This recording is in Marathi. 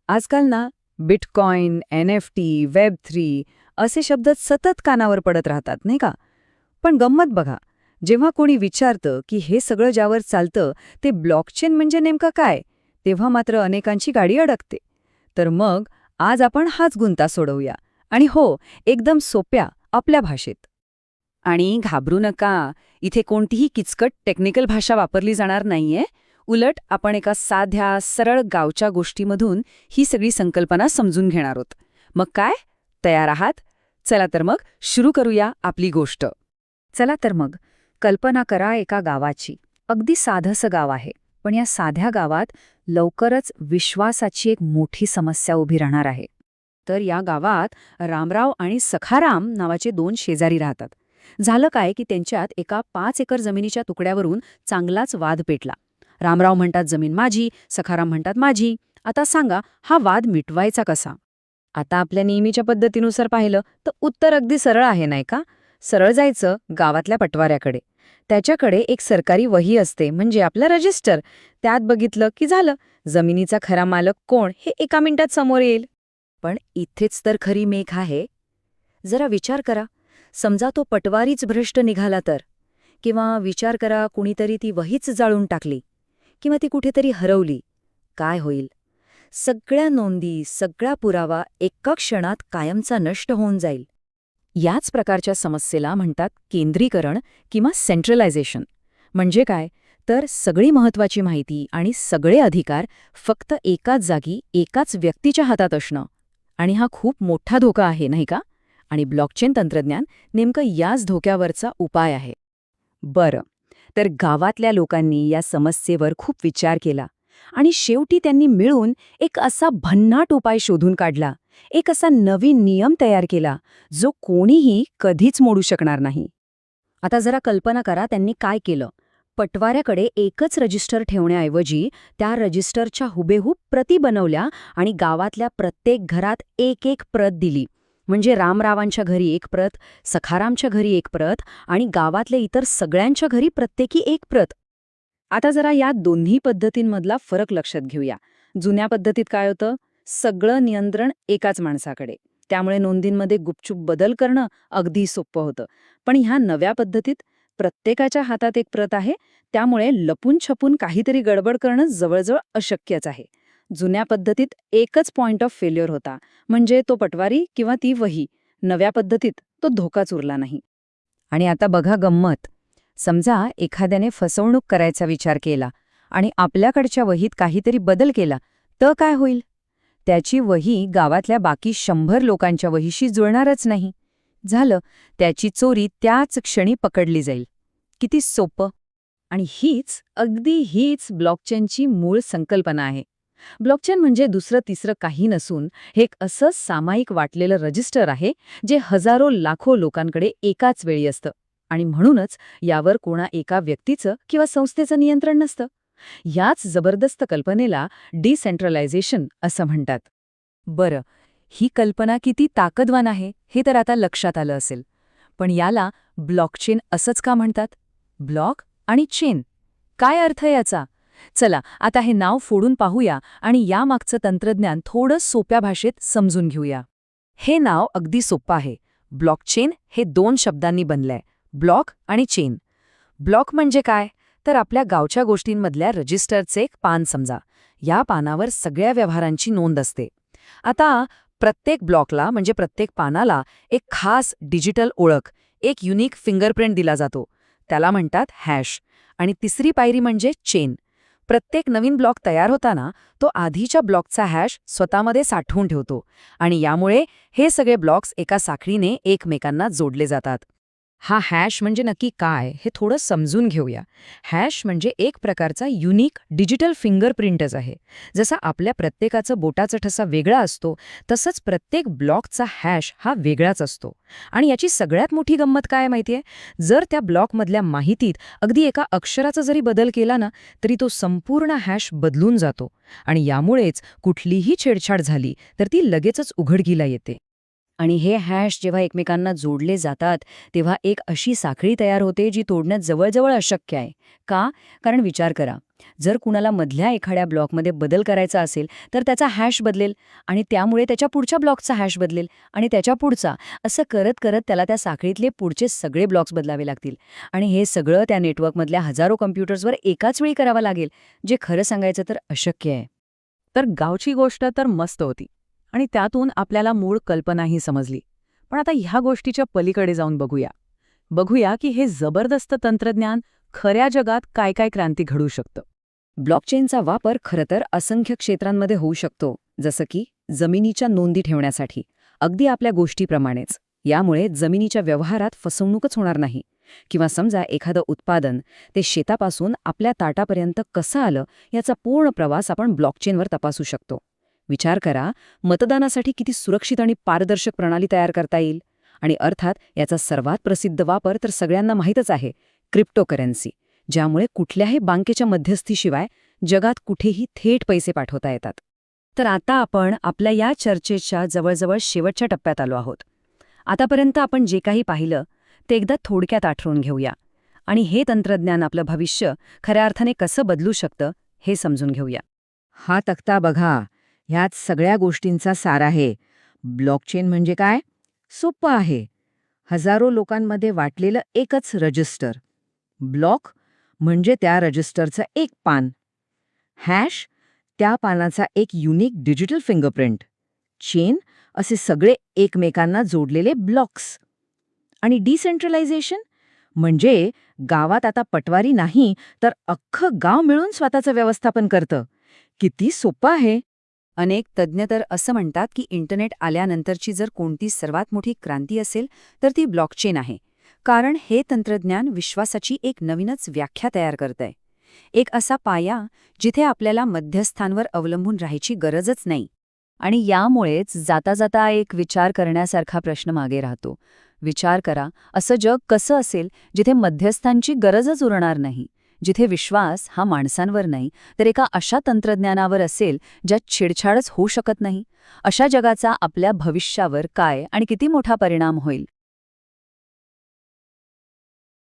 आजकाल ना बिटकॉइन, NFT, वेब3 असे शब्द सतत कानावर पडत राहतात, नाही का? पण गंमत बघा, जेव्हा कोणी विचारतं की हे सगळं ज्यावर चालतं ते ब्लॉकचेन म्हणजे नेमकं काय, तेव्हा मात्र अनेकांची गाडी अडकते. तर मग आज आपण हाच गुंता सोडवूया. आणि हो, एकदम सोप्या, आपल्या भाषेत. आणि घाबरू नका, इथे कोणतीही किचकट टेक्निकल भाषा वापरली जाणार नाहीये. उलट आपण एका साध्या, सरळ गावच्या गोष्टीमधून ही सगळी संकल्पना समजून घेणार आहोत. मग काय? तयार आहात? चला तर मग सुरू करूया आपली गोष्ट. चला तर मग, कल्पना करा एका गावाची. अगदी साधंसं गाव आहे. पण या साध्या गावात लवकरच विश्वासाची एक मोठी समस्या उभी राहणार आहे. तर या गावात रामराव आणि सखाराम नावाचे दोन शेजारी राहतात. झालं काय की त्यांच्यात एका 5 एकर जमिनीच्या तुकड्यावरून चांगलाच वाद पेटला. रामराव म्हणतात जमीन माझी, सखाराम म्हणतात माझी. आता सांगा, हा वाद मिटवायचा कसा? आता आपल्या नेहमीच्या पद्धतीनुसार पाहिलं तर उत्तर अगदी सरळ आहे, नाही का? सरळ जायचं गावातल्या पटवाऱ्याकडे. त्याच्याकडे एक सरकारी वही असते, म्हणजे आपलं रजिस्टर. त्यात बघितलं की झालं, जमिनीचा खरा मालक कोण हे एका मिनिटात समोर येईल. पण इथेच तर खरी मेख आहे. जरा विचार करा, समजा तो पटवारीच भ्रष्ट निघाला तर? किंवा विचार करा, कुणीतरी ती वहीच जाळून टाकली किंवा ती कुठेतरी हरवली. काय होईल? सगळ्या नोंदी, सगळा पुरावा एका क्षणात कायमचा नष्ट होऊन जाईल. याच प्रकारच्या समस्येला म्हणतात केंद्रीकरण किंवा सेंट्रलायझेशन. म्हणजे काय? तर सगळी महत्वाची माहिती आणि सगळे अधिकार फक्त एकाच जागी, एकाच व्यक्तीच्या हातात असणं. आणि हा खूप मोठा धोका आहे, नाही का? आणि ब्लॉकचेन तंत्रज्ञान नेमकं याच धोक्यावरचा उपाय आहे. बरं, तर गावातल्या लोकांनी या समस्येवर खूप विचार केला आणि शेवटी त्यांनी मिळून एक असा भन्नाट उपाय शोधून काढला. एक असा नवीन नियम तयार केला जो कोणीही कधीच मोडू शकणार नाही. आता जरा कल्पना करा, त्यांनी काय केलं. पटवाऱ्याकडे एकच रजिस्टर ठेवण्याऐवजी त्या रजिस्टरच्या हुबेहूब प्रती बनवल्या आणि गावातल्या प्रत्येक घरात एक एक प्रत दिली. म्हणजे रामरावांच्या घरी एक प्रत, सखारामच्या घरी एक प्रत आणि गावातल्या इतर सगळ्यांच्या घरी प्रत्येकी एक प्रत. आता जरा या दोन्ही पद्धतींमधला फरक लक्षात घेऊया. जुन्या पद्धतीत काय होतं? सगळं नियंत्रण एकाच माणसाकडे. त्यामुळे नोंदींमध्ये गुपचूप बदल करणं अगदी सोपं होतं. पण ह्या नव्या पद्धतीत प्रत्येकाच्या हातात एक प्रत आहे, त्यामुळे लपून छपून काहीतरी गडबड करणं जवळजवळ अशक्यच आहे. जुन्या पद्धतीत एकच पॉइंट ऑफ फेल्युअर होता, म्हणजे तो पटवारी किंवा ती वही. नव्या पद्धतीत तो धोकाच उरला नाही. आणि आता बघा गंमत. समजा एखाद्याने फसवणूक करायचा विचार केला आणि आपल्याकडच्या वहीत काहीतरी बदल केला, तर काय होईल? त्याची वही गावातल्या बाकी 100 लोकांच्या वहीशी जुळणारच नाही. झालं, त्याची चोरी त्याच क्षणी पकडली जाईल. किती सोपं! आणि अगदी हीच ब्लॉकचेनची मूळ संकल्पना आहे. ब्लॉकचेन म्हणजे दुसरं तिसरं काही नसून हे एक असं सामायिक वाटलेलं रजिस्टर आहे जे हजारो लाखो लोकांकडे एकाच वेळी असतं. आणि म्हणूनच यावर कोणा एका व्यक्तीचं किंवा संस्थेचं नियंत्रण नसतं. याच जबरदस्त कल्पनेला डिसेंट्रलायझेशन असं म्हणतात. बरं, ही कल्पना किती ताकदवान आहे हे तर आता लक्षात आलं असेल. पण याला ब्लॉकचेन असंच का म्हणतात? ब्लॉक आणि चेन, काय अर्थ याचा? चला आता हे नाव फोडून पाहूया आणि यामागचं तंत्रज्ञान थोडं सोप्या भाषेत समजून घेऊया. हे नाव अगदी सोपं आहे. ब्लॉकचेन हे 2 शब्दांनी बनलंय, ब्लॉक आणि चेन. ब्लॉक म्हणजे काय? तर आपल्या गावच्या गोष्टींमधल्या रजिस्टरचे एक पान समजा. या पानावर सगळ्या व्यवहारांची नोंद असते. आता प्रत्येक ब्लॉकला म्हणजे प्रत्येक पानाला एक खास डिजिटल ओळख, एक युनिक फिंगरप्रिंट दिला जातो. त्याला म्हणतात हॅश. आणि तिसरी पायरी म्हणजे चेन. प्रत्येक नवीन ब्लॉक तयार होताना तो आधीच्या ब्लॉकचा हॅश स्वतःमध्ये साठवून ठेवतो आणि यामुळे हे सगळे ब्लॉक्स एका साखळीने एकमेकांना जोडले जातात. हा हॅश म्हणजे नक्की काय हे थोडं समजून घेऊया. हॅश म्हणजे एक प्रकारचा युनिक डिजिटल फिंगरप्रिंटच आहे. जसा आपल्या प्रत्येकाचं बोटाचा ठसा वेगळा असतो, तसंच प्रत्येक ब्लॉकचा हॅश हा वेगळाच असतो. आणि याची सगळ्यात मोठी गंमत काय माहितीये? जर त्या ब्लॉकमधल्या माहितीत अगदी एका अक्षराचा जरी बदल केला ना, तरी तो संपूर्ण हॅश बदलून जातो. आणि यामुळेच कुठलीही छेडछाड झाली तर ती लगेचच उघडकीला येते. आणि हे हॅश जेव्हा एकमेकांना जोडले जातात, तेव्हा एक अशी साखळी तयार होते जी तोडणं जवळजवळ अशक्य आहे. का? कारण विचार करा, जर कुणाला मधल्या एखाद्या ब्लॉकमध्ये बदल करायचा असेल तर त्याचा हॅश बदलेल आणि त्यामुळे त्याच्या पुढच्या ब्लॉकचा हॅश बदलेल आणि त्याच्या पुढचा, असं करत करत त्याला त्या साखळीतले पुढचे सगळे ब्लॉक्स बदलावे लागतील. आणि हे सगळं त्या नेटवर्कमधल्या हजारो कम्प्युटर्सवर एकाच वेळी करावं लागेल, जे खरं सांगायचं तर अशक्य आहे. तर गावची गोष्ट तर मस्त होती आणि त्यातून आपल्याला मूळ कल्पनाही समजली. पण आता ह्या गोष्टीच्या पलीकडे जाऊन बघूया की हे जबरदस्त तंत्रज्ञान खऱ्या जगात काय काय क्रांती घडवू शकतं. ब्लॉकचेनचा वापर खरं तर असंख्य क्षेत्रांमध्ये होऊ शकतो, जसं की जमिनीच्या नोंदी ठेवण्यासाठी, अगदी आपल्या गोष्टीप्रमाणेच. यामुळे जमिनीच्या व्यवहारात फसवणूकच होणार नाही. किंवा समजा एखादं उत्पादन ते शेतापासून आपल्या ताटापर्यंत कसं आलं याचा पूर्ण प्रवास आपण ब्लॉकचेनवर तपासू शकतो. विचार करा, मतदानासाठी किती सुरक्षित आणि पारदर्शक प्रणाली तयार करता येईल. आणि अर्थात याचा सर्वात प्रसिद्ध वापर तर सगळ्यांना माहीतच आहे, क्रिप्टोकरन्सी, ज्यामुळे कुठल्याही बँकेच्या मध्यस्थीशिवाय जगात कुठेही थेट पैसे पाठवता येतात. तर आता आपण आपल्या या चर्चेच्या जवळजवळ शेवटच्या टप्प्यात आलो आहोत. आतापर्यंत आपण जे काही पाहिलं ते एकदा थोडक्यात आठवून घेऊया आणि हे तंत्रज्ञान आपलं भविष्य खऱ्या अर्थाने कसं बदलू शकतं हे समजून घेऊया. हा तक्ता बघा, ह्यात सगळ्या गोष्टींचा सार आहे. ब्लॉकचेन म्हणजे काय? सोपं आहे. हजारो लोकांमध्ये वाटलेलं एकच रजिस्टर. ब्लॉक म्हणजे त्या रजिस्टरचं एक पान. हॅश त्या पानाचा एक युनिक डिजिटल फिंगरप्रिंट. चेन असे सगळे एकमेकांना जोडलेले ब्लॉक्स. आणि डिसेंट्रलायझेशन म्हणजे गावात आता पटवारी नाही तर अख्खं गाव मिळून स्वतःचं व्यवस्थापन करतं. किती सोपं आहे. अनेक तज्ज्ञ तर असं म्हणतात की इंटरनेट आल्यानंतरची जर कोणती सर्वात मोठी क्रांती असेल तर ती ब्लॉकचेन आहे. कारण हे तंत्रज्ञान विश्वासाची एक नवीनच व्याख्या तयार करतंय. एक असा पाया जिथे आपल्याला मध्यस्थांवर अवलंबून राहायची गरजच नाही. आणि यामुळेच जाता जाता एक विचार करण्यासारखा प्रश्न मागे राहतो. विचार करा, असं जग कसं असेल जिथे मध्यस्थांची गरजच उरणार नाही, जिथे विश्वास हा माणसांवर नाही तर एका अशा तंत्रज्ञानावर असेल ज्यात छेडछाडच होऊ शकत नाही. अशा जगाचा आपल्या भविष्यावर काय आणि किती मोठा परिणाम होईल